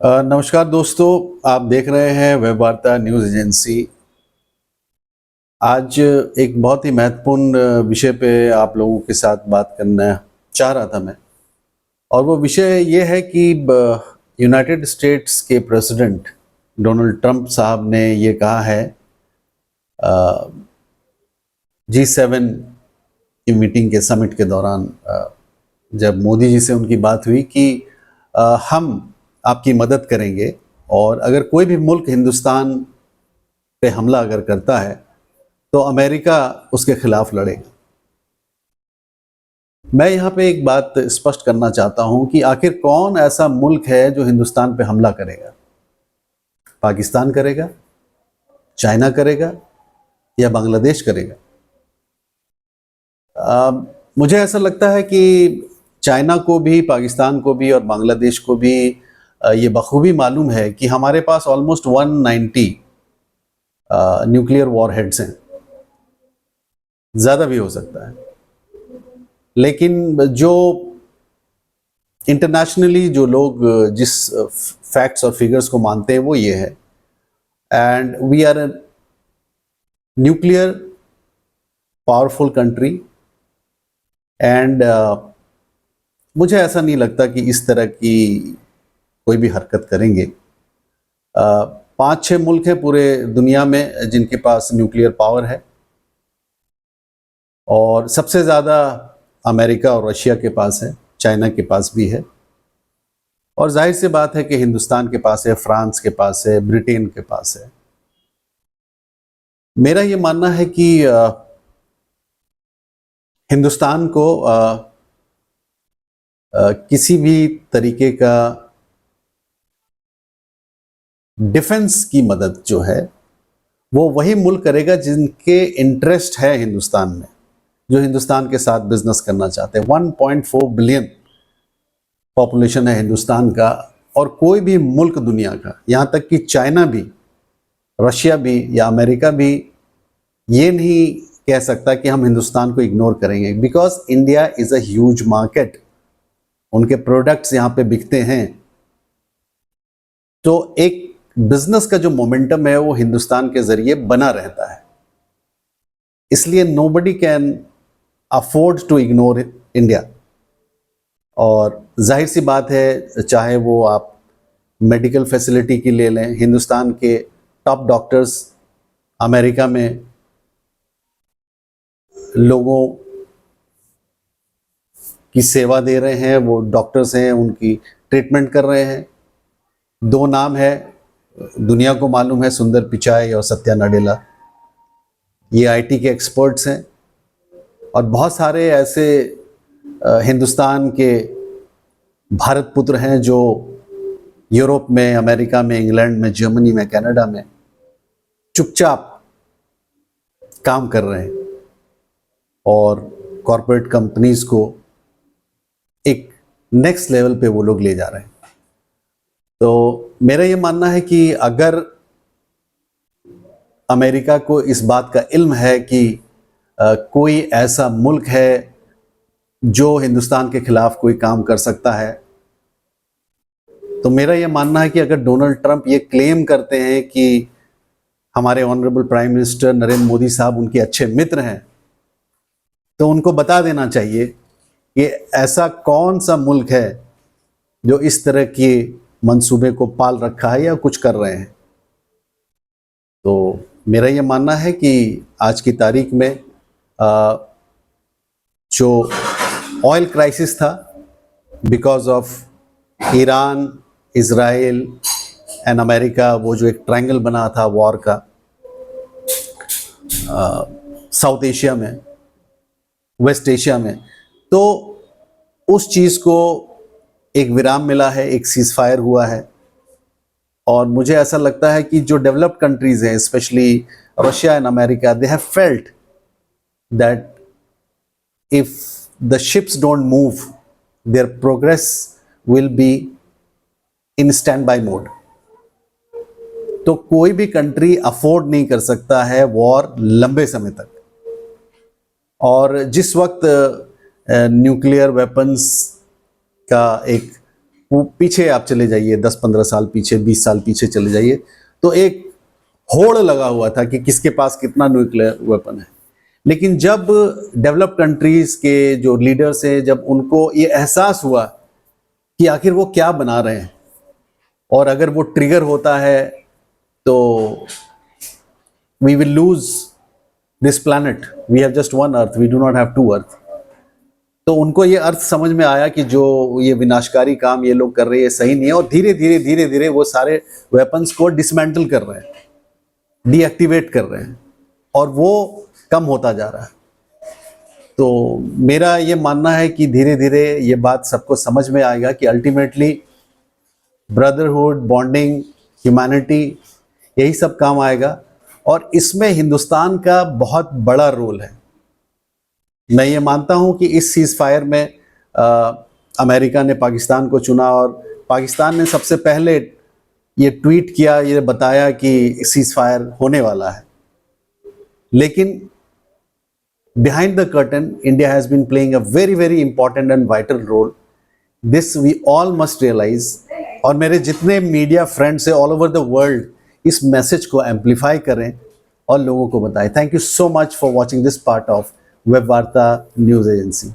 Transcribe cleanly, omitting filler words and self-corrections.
नमस्कार दोस्तों, आप देख रहे हैं वेब वार्ता न्यूज़ एजेंसी। आज एक बहुत ही महत्वपूर्ण विषय पे आप लोगों के साथ बात करना चाह रहा था मैं। और वो विषय ये है कि यूनाइटेड स्टेट्स के प्रेसिडेंट डोनाल्ड ट्रंप साहब ने ये कहा है G7 की मीटिंग के समिट के दौरान, जब मोदी जी से उनकी बात हुई कि हम आपकी मदद करेंगे और अगर कोई भी मुल्क हिंदुस्तान पे हमला अगर करता है तो अमेरिका उसके खिलाफ लड़ेगा। मैं यहाँ पे एक बात स्पष्ट करना चाहता हूँ कि आखिर कौन ऐसा मुल्क है जो हिंदुस्तान पे हमला करेगा? पाकिस्तान करेगा, चाइना करेगा या बांग्लादेश करेगा? मुझे ऐसा लगता है कि चाइना को भी, पाकिस्तान को भी और बांग्लादेश को भी ये बखूबी मालूम है कि हमारे पास ऑलमोस्ट 190 न्यूक्लियर वॉरहेड्स हैं। ज़्यादा भी हो सकता है, लेकिन जो इंटरनेशनली जो लोग जिस फैक्ट्स और फिगर्स को मानते हैं वो ये है, and we are a nuclear powerful country. And मुझे ऐसा नहीं लगता कि इस तरह की कोई भी हरकत करेंगे। 5-6 मुल्क हैं पूरे दुनिया में जिनके पास न्यूक्लियर पावर है, और सबसे ज़्यादा अमेरिका और रशिया के पास है, चाइना के पास भी है, और जाहिर सी बात है कि हिंदुस्तान के पास है, फ्रांस के पास है, ब्रिटेन के पास है। मेरा ये मानना है कि हिंदुस्तान को किसी भी तरीके का डिफेंस की मदद जो है वो वही मुल्क करेगा जिनके इंटरेस्ट है हिंदुस्तान में, जो हिंदुस्तान के साथ बिजनेस करना चाहते हैं। 1.4 बिलियन पॉपुलेशन है हिंदुस्तान का, और कोई भी मुल्क दुनिया का, यहाँ तक कि चाइना भी, रशिया भी या अमेरिका भी ये नहीं कह सकता कि हम हिंदुस्तान को इग्नोर करेंगे, because India is a huge market. उनके प्रोडक्ट्स यहाँ पे बिकते हैं, तो एक बिजनेस का जो मोमेंटम है वो हिंदुस्तान के जरिए बना रहता है। इसलिए nobody can afford to ignore India. और जाहिर सी बात है, चाहे वो आप मेडिकल फैसिलिटी की ले लें, हिंदुस्तान के टॉप डॉक्टर्स अमेरिका में लोगों की सेवा दे रहे हैं, वो डॉक्टर्स हैं, उनकी ट्रीटमेंट कर रहे हैं। 2 नाम है, दुनिया को मालूम है, सुंदर पिचाई और सत्या नडेला। ये आईटी के एक्सपर्ट्स हैं, और बहुत सारे ऐसे हिंदुस्तान के भारत पुत्र हैं जो यूरोप में, अमेरिका में, इंग्लैंड में, जर्मनी में, कनाडा में चुपचाप काम कर रहे हैं और कॉरपोरेट कंपनीज को एक नेक्स्ट लेवल पे वो लोग ले जा रहे हैं। तो मेरा ये मानना है कि अगर अमेरिका को इस बात का इल्म है कि कोई ऐसा मुल्क है जो हिंदुस्तान के खिलाफ कोई काम कर सकता है, तो मेरा ये मानना है कि अगर डोनाल्ड ट्रंप ये क्लेम करते हैं कि हमारे honourable prime minister Narendra Modi साहब उनके अच्छे मित्र हैं, तो उनको बता देना चाहिए कि ऐसा कौन सा मुल्क है जो इस तरह के मंसूबे को पाल रखा है या कुछ कर रहे हैं। तो मेरा ये मानना है कि आज की तारीख में जो ऑयल क्राइसिस था, because of Iran, Israel and America, वो जो एक ट्रायंगल बना था वॉर का साउथ एशिया में, वेस्ट एशिया में, तो उस चीज़ को एक विराम मिला है, एक सीज फायर हुआ है। और मुझे ऐसा लगता है कि जो डेवलप्ड कंट्रीज हैं, specially Russia and America, they have felt that if the ships don't move, there progress will be in stand by mode. तो कोई भी कंट्री अफोर्ड नहीं कर सकता है वॉर लंबे समय तक। और जिस वक्त न्यूक्लियर वेपन्स का एक वो पीछे आप चले जाइए, 10-15 साल पीछे, 20 साल पीछे चले जाइए, तो एक होड़ लगा हुआ था कि किसके पास कितना न्यूक्लियर वेपन है। लेकिन जब डेवलप्ड कंट्रीज के जो लीडर्स हैं, जब उनको ये एहसास हुआ कि आखिर वो क्या बना रहे हैं, और अगर वो ट्रिगर होता है तो we will lose this planet, we have just one earth, we do not have two earth. तो उनको ये अर्थ समझ में आया कि जो ये विनाशकारी काम ये लोग कर रहे हैं सही नहीं है, और धीरे धीरे वो सारे वेपन्स को डिसमेंटल कर रहे हैं, डीएक्टिवेट कर रहे हैं, और वो कम होता जा रहा है। तो मेरा ये मानना है कि धीरे धीरे ये बात सबको समझ में आएगा कि अल्टीमेटली ब्रदरहुड, बॉन्डिंग, ह्यूमैनिटी, यही सब काम आएगा, और इसमें हिंदुस्तान का बहुत बड़ा रोल है। मैं ये मानता हूं कि इस सीज फायर में अमेरिका ने पाकिस्तान को चुना, और पाकिस्तान ने सबसे पहले ये ट्वीट किया, ये बताया कि सीज फायर होने वाला है। लेकिन behind the curtain, India has been playing a very important and vital role. This we all must realize. और मेरे जितने मीडिया फ्रेंड्स हैं ऑल ओवर द वर्ल्ड, इस मैसेज को एम्पलीफाई करें और लोगों को बताएं। Thank you so much for watching this part of web वार्ता न्यूज़ एजेंसी।